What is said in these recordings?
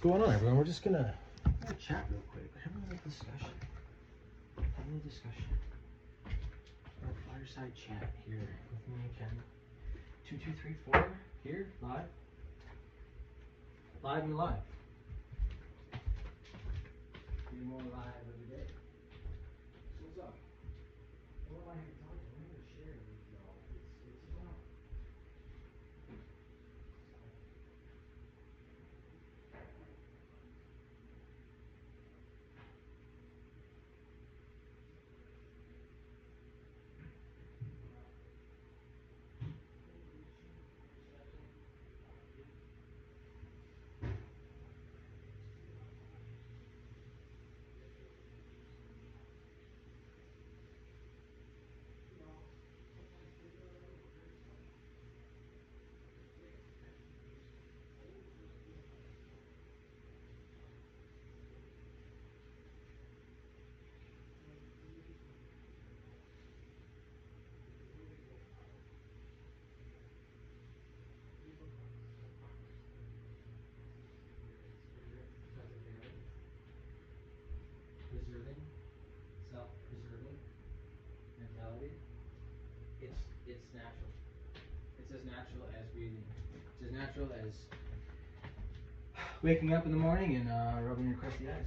going on, everyone? We're just gonna chat real quick. Have a little discussion. Have a little discussion. A fireside chat here with me and Ken. 2234 here, live. Live and live. Getting more live every day. So what's up? What am I here to talk to? I'm here to share with y'all. It's about preserving, self-preserving mentality. It's natural. It's as natural as breathing. It's as natural as waking up in the morning and rubbing your crusty eyes.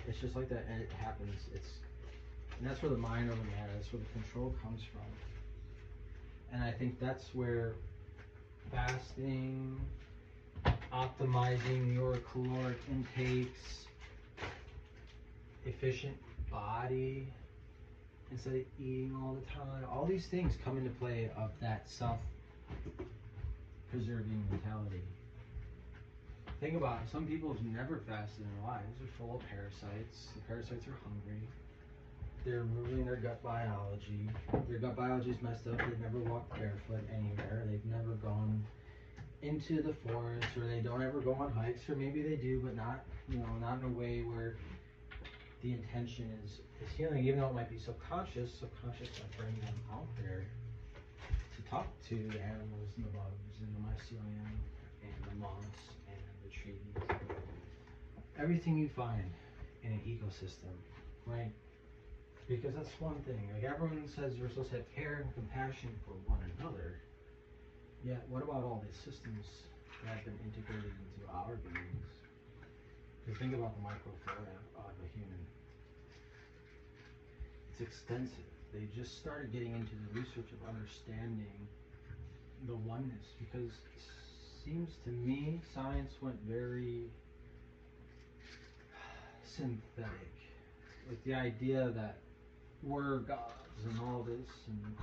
It's just like that, and it happens. And that's where the mind over matter. That's where the control comes from. And I think that's where fasting, optimizing your caloric intakes, efficient body instead of eating all the time, all these things come into play of that self-preserving mentality. Think about it. Some people have never fasted in their lives. They're full of parasites. The parasites are hungry. They're ruining their gut biology. Their gut biology is messed up. They've never walked barefoot anywhere. They've never gone into the forest, or they don't ever go on hikes, or maybe they do, but not in a way where the intention is healing, even though it might be subconscious might bring them out there to talk to the animals and the bugs and the mycelium and the moss and the trees. Everything you find in an ecosystem, right? Because that's one thing. Like, everyone says we're supposed to have care and compassion for one another. Yet, what about all these systems that have been integrated into our beings? Because think about the microflora of a human. It's extensive. They just started getting into the research of understanding the oneness, because it seems to me science went very synthetic. Like the idea that we're gods and all this, and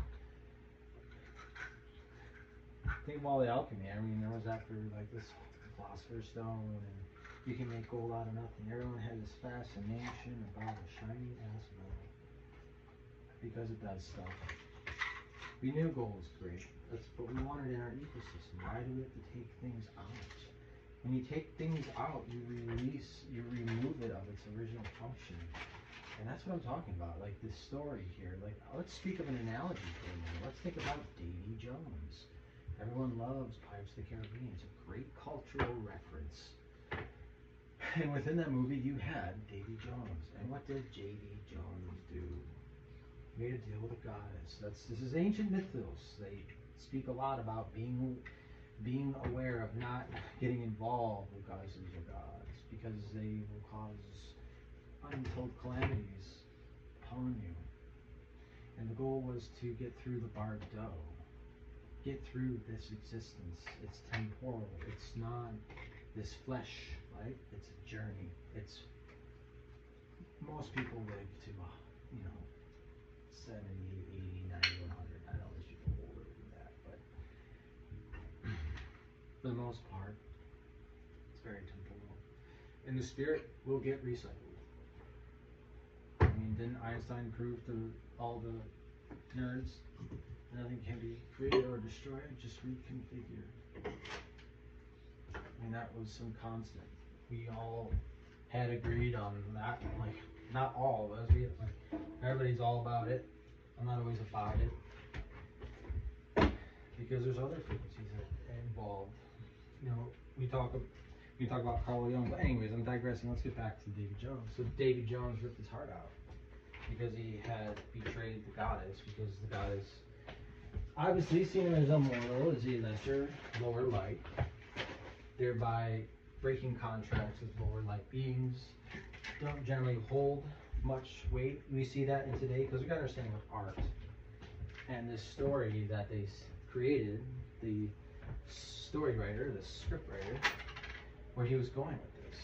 think of all the alchemy. I mean, there was after like this philosopher's stone, and you can make gold out of nothing. Everyone had this fascination about a shiny ass metal because it does stuff. We knew gold was great. That's what we wanted in our ecosystem. Why do we have to take things out? When you take things out, you remove it of its original function. And that's what I'm talking about. Like this story here. Like, let's speak of an analogy for a minute. Let's think about Davy Jones. Everyone loves Pirates of the Caribbean. It's a great cultural reference. And within that movie, you had Davy Jones. And what did Davy Jones do? He made a deal with a goddess. This is ancient mythos. They speak a lot about being aware of not getting involved with goddesses or gods, because they will cause untold calamities upon you. And the goal was to get through the bardo. Get through this existence. It's temporal. It's not this flesh, right? It's a journey. It's most people live to 70, 80, 90, 100. I know there's people older than that, but for the most part, it's very temporal. And the spirit will get recycled. I mean, didn't Einstein prove to all the nerds nothing can be created or destroyed, just reconfigured? I mean, that was some constant. We all had agreed on that. Like, not all of us. Everybody's all about it. I'm not always about it, because there's other frequencies that are involved. we talk about Carl Jung. But anyways, I'm digressing. Let's get back to Davy Jones. So Davy Jones ripped his heart out because he had betrayed the goddess, because the goddess obviously seen him as immoral, as a lesser, lower light, thereby breaking contracts with lower light beings. Don't generally hold much weight. We see that in today because we gotta understand with art and this story that they created, the story writer, the script writer, where he was going with this.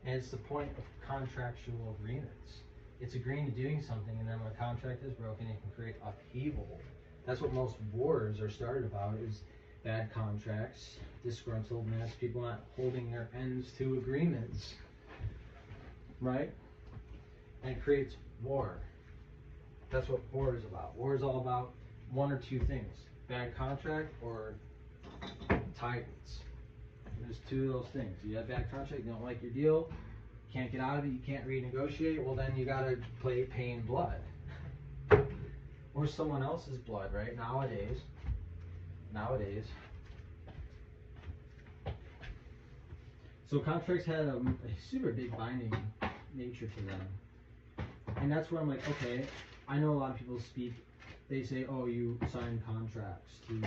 And it's the point of contractual agreements. It's agreeing to doing something, and then when a contract is broken, it can create upheaval. That's what most wars are started about, is bad contracts, disgruntledness, people not holding their ends to agreements, right? And it creates war. That's what war is about. War is all about one or two things: bad contract or tyrants. There's two of those things. You have bad contract, you don't like your deal, can't get out of it, you can't renegotiate, well then you gotta pay in blood. Or someone else's blood, right? Nowadays. So contracts had a super big binding nature to them. And that's where I'm like, okay, I know a lot of people speak, they say, oh, you signed contracts to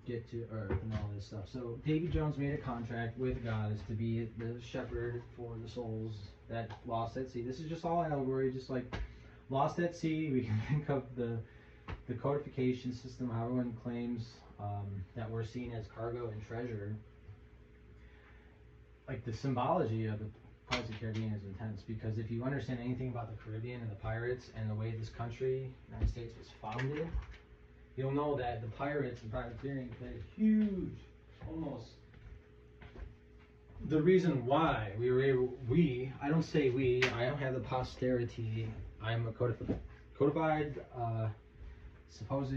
get to Earth and all this stuff. So Davy Jones made a contract with God as to be the shepherd for the souls that lost at sea. This is just all allegory, just like lost at sea. We can think of the codification system, how everyone claims that we're seen as cargo and treasure. Like the symbology of the Pirates of the Caribbean is intense, because if you understand anything about the Caribbean and the pirates and the way this country, United States, was founded, you'll know that the pirates and privateering played a huge, almost, the reason why we were able, I don't say we, I don't have the posterity, I'm a codified supposed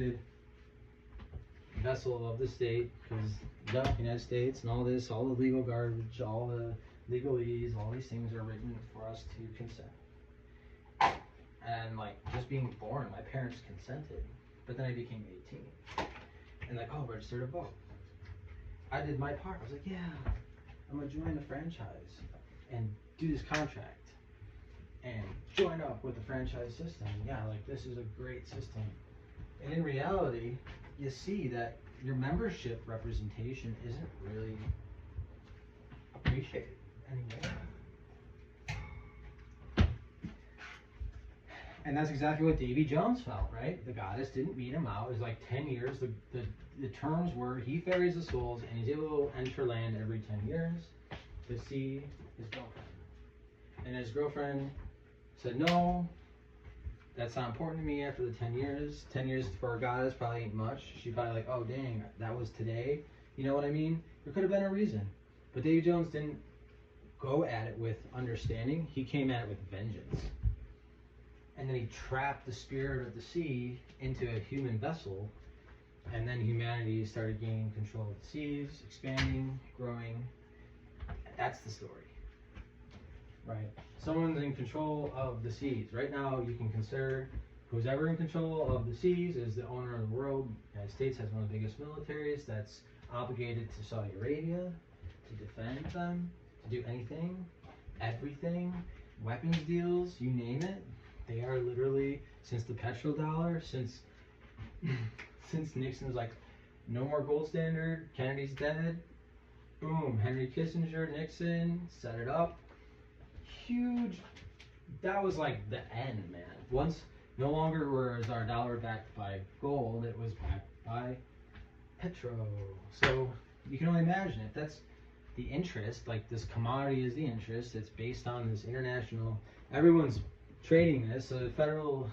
vessel of the state, because the United States and all this, all the legal garbage, all the legalese, all these things are written for us to consent. And like just being born, my parents consented, but then I became 18 and like, oh, register to vote. I did my part. I was like, yeah, I'm gonna join the franchise and do this contract and join up with the franchise system. Yeah, like this is a great system. And in reality, you see that your membership representation isn't really appreciated anymore. And that's exactly what Davy Jones felt, right? The goddess didn't beat him out. It was like 10 years. The terms were he ferries the souls and he's able to enter land every 10 years to see his girlfriend. And his girlfriend said, no, that's not important to me after the 10 years. 10 years for a goddess probably ain't much. She'd probably like, oh dang, that was today. You know what I mean? There could have been a reason. But Davy Jones didn't go at it with understanding. He came at it with vengeance. And then he trapped the spirit of the sea into a human vessel. And then humanity started gaining control of the seas, expanding, growing. That's the story. Right? Someone's in control of the seas. Right now, you can consider who's ever in control of the seas is the owner of the world. The United States has one of the biggest militaries that's obligated to Saudi Arabia to defend them, to do anything, everything, weapons deals, you name it. They are literally, since the petrodollar, since Nixon's like, no more gold standard, Kennedy's dead, boom, Henry Kissinger, Nixon, set it up. Huge, that was like the end, man. Once, no longer was our dollar backed by gold, it was backed by petro. So you can only imagine if that's the interest, like this commodity is the interest, it's based on this international, everyone's trading this, so the federal,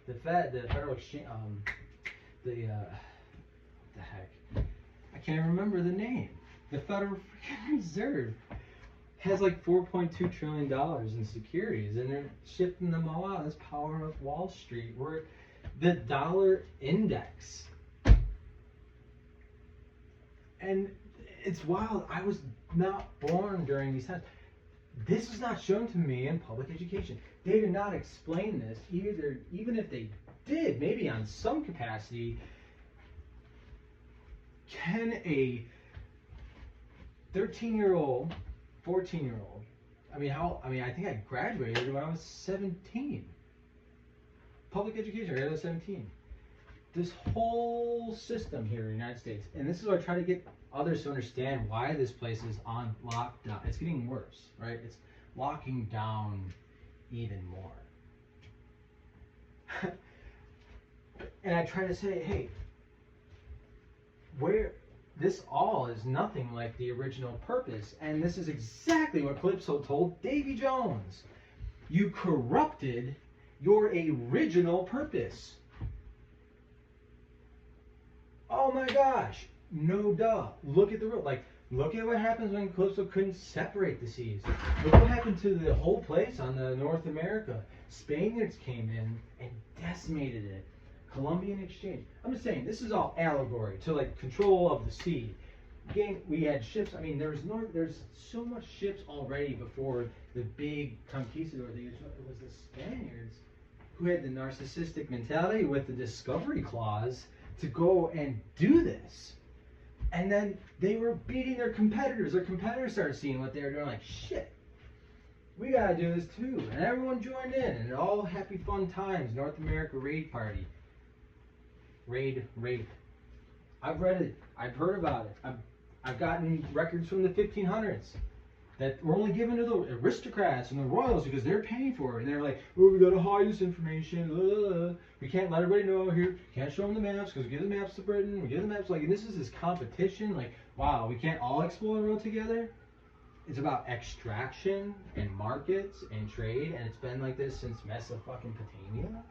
the federal exchange, the heck, I can't remember the name, the Federal freaking Reserve has like $4.2 trillion in securities, and they're shifting them all out. That's power of Wall Street. We're the dollar index. And it's wild. I was not born during these times. This was not shown to me in public education. They did not explain this either, even if they did, maybe on some capacity. Can a 13-year-old, 14-year-old. I think I graduated when I was 17. Public education, I was 17. This whole system here in the United States, and this is what I try to get others to understand why this place is on lockdown. It's getting worse, right? It's locking down even more. And I try to say, hey, this all is nothing like the original purpose. And this is exactly what Calypso told Davy Jones. You corrupted your original purpose. Oh my gosh. No duh. Look at the road. Look at what happens when Calypso couldn't separate the seas. Look what happened to the whole place on the North America. Spaniards came in and decimated it. Columbian Exchange. I'm just saying, this is all allegory to control of the sea. Again, we had ships. There's so much ships already before the big conquistador. It was the Spaniards who had the narcissistic mentality with the discovery clause to go and do this. And then they were beating their competitors. Their competitors started seeing what they were doing, shit, we gotta do this too. And everyone joined in, and all happy fun times. North America raid party. Raid. I've read it. I've heard about it. I've gotten records from the 1500s that were only given to the aristocrats and the royals because they're paying for it. And they're like, oh, we gotta hide this information. We can't let everybody know here. Can't show them the maps because we give the maps to Britain. We give the maps and this is this competition. Wow, we can't all explore the world together. It's about extraction and markets and trade, and it's been like this since Mesopotamia.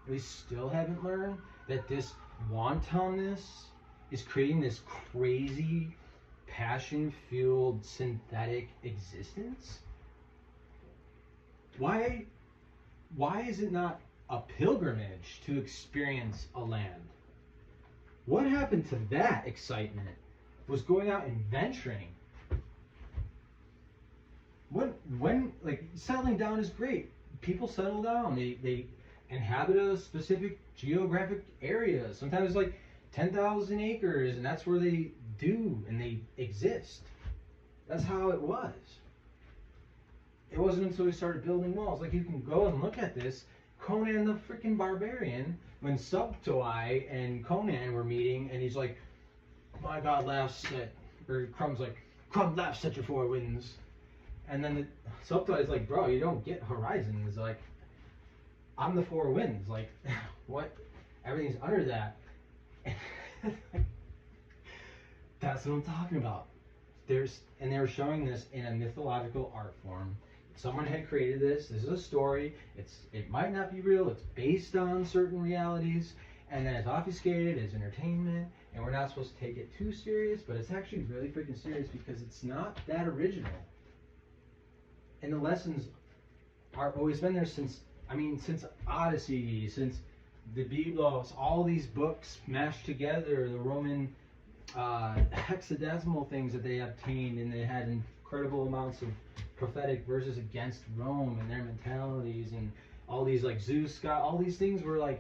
We still haven't learned that this wantonness is creating this crazy, passion-fueled, synthetic existence. Why is it not a pilgrimage to experience a land? What happened to that excitement? Was going out and venturing. When settling down is great. People settle down. They inhabit a specific geographic area. Sometimes 10,000 acres, and that's where they do and they exist. That's how it was. It wasn't until we started building walls. You can go and look at this. Conan the freaking Barbarian, when Subtoi and Conan were meeting, and he's like, my God laughs at, or Crumb's like, Crumb laughs at your four winds. And then Subtoi is like, bro, you don't get horizons. I'm the four winds. What? Everything's under that. That's what I'm talking about. And they were showing this in a mythological art form. Someone had created this. This is a story. It might not be real. It's based on certain realities, and then it's obfuscated as entertainment. And we're not supposed to take it too serious, but it's actually really freaking serious because it's not that original. And the lessons are always been there since Odyssey, since the Biblos, all these books mashed together, the Roman hexadecimal things that they obtained, and they had incredible amounts of prophetic verses against Rome and their mentalities, and all these Zeus, God, all these things were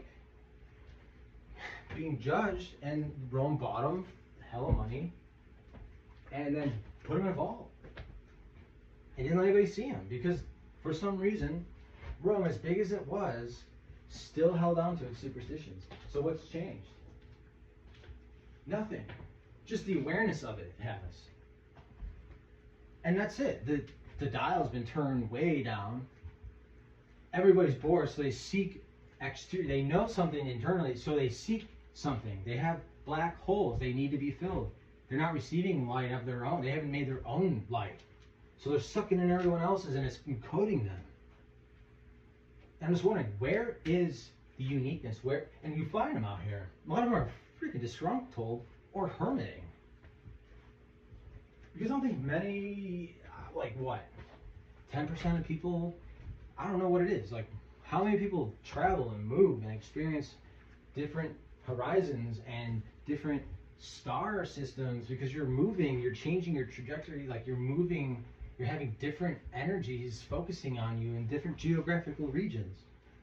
being judged, and Rome bought them, hella money, and then put them in a vault. And didn't let anybody see them because for some reason, Rome, as big as it was, still held on to its superstitions. So what's changed? Nothing. Just the awareness of it has. And that's it. The dial's been turned way down. Everybody's bored, so they seek exterior. They know something internally, so they seek something. They have black holes. They need to be filled. They're not receiving light of their own. They haven't made their own light. So they're sucking in everyone else's, and it's encoding them. And I'm just wondering, where is the uniqueness? Where? And you find them out here. A lot of them are freaking disgruntled or hermiting. Because I don't think many, 10% of people, I don't know what it is. How many people travel and move and experience different horizons and different star systems because you're moving, you're changing your trajectory, you're moving. You're having different energies focusing on you in different geographical regions.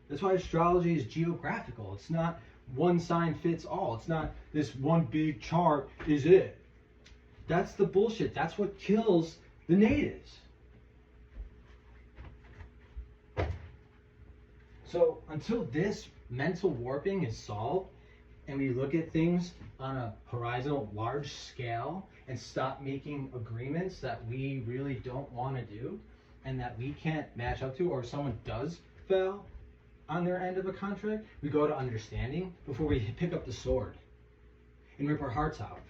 That's why astrology is geographical. It's not one sign fits all. It's not this one big chart is it. That's the bullshit. That's what kills the natives. So until this mental warping is solved, and we look at things on a horizontal, large scale, and stop making agreements that we really don't want to do, and that we can't match up to, or someone does fail on their end of a contract, we go to understanding before we pick up the sword and rip our hearts out.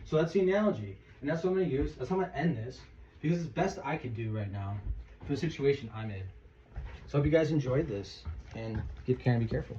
So that's the analogy, and that's what I'm going to use. That's how I'm going to end this, because it's the best I could do right now for the situation I'm in. So I hope you guys enjoyed this, and give care and be careful.